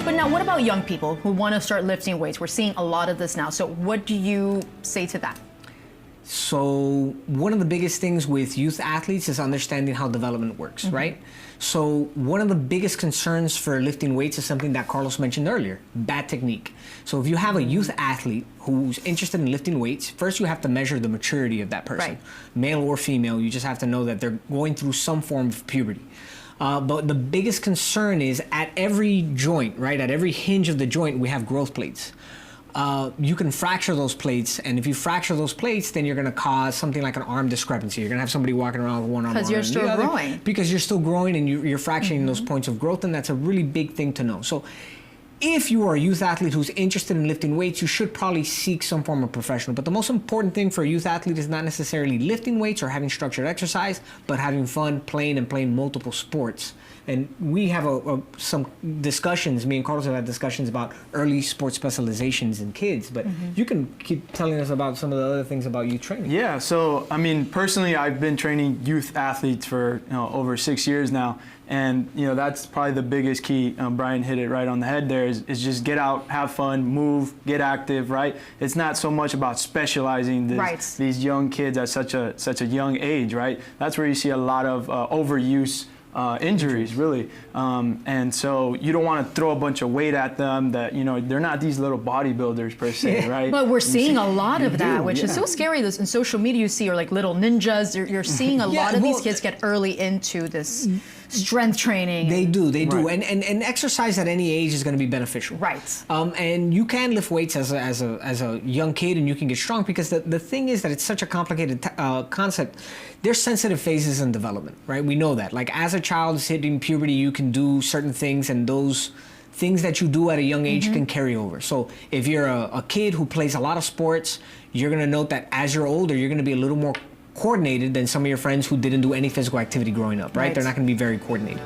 But now, what about young people who want to start lifting weights? We're seeing a lot of this now. So what do you say to that? So one of the biggest things with youth athletes is understanding how development works, right? So one of the biggest concerns for lifting weights is something that Carlos mentioned earlier, bad technique. So if you have a youth athlete who's interested in lifting weights, first you have to measure the maturity of that person, male or female. You just have to know that they're going through some form of puberty. But the biggest concern is at every joint, right? At every hinge of the joint, we have growth plates. You can fracture those plates, and if you fracture those plates, then you're going to cause something like an arm discrepancy. You're going to have somebody walking around with one arm because you're still growing. Because you're still growing, and you're fracturing those points of growth, and that's a really big thing to know. So if you are a youth athlete who's interested in lifting weights, you should probably seek some form of professional. But the most important thing for a youth athlete is not necessarily lifting weights or having structured exercise, but having fun playing multiple sports. And we have some discussions, me and Carlos have had discussions about early sports specializations in kids, but you can keep telling us about some of the other things about youth training. Yeah, so I mean, personally, I've been training youth athletes for over 6 years now. And that's probably the biggest key. Brian hit it right on the head there, is just get out, have fun, move, get active, right? It's not so much about specializing these young kids at such a young age, right? That's where you see a lot of overuse injuries, really. And so you don't want to throw a bunch of weight at them that, they're not these little bodybuilders per se, right? But we're seeing a lot of that, which is so scary. This in social media, you see, or like little ninjas. You're seeing a lot of these kids get early into this strength training. They do. And exercise at any age is going to be beneficial. Right. And you can lift weights as a young kid, and you can get strong, because the thing is that it's such a complicated concept. There's sensitive phases in development, right? We know that. Like, as a child is hitting puberty, you can do certain things, and those things that you do at a young age can carry over. So if you're a kid who plays a lot of sports, you're going to note that as you're older, you're going to be a little more coordinated than some of your friends who didn't do any physical activity growing up, right? They're not going to be very coordinated.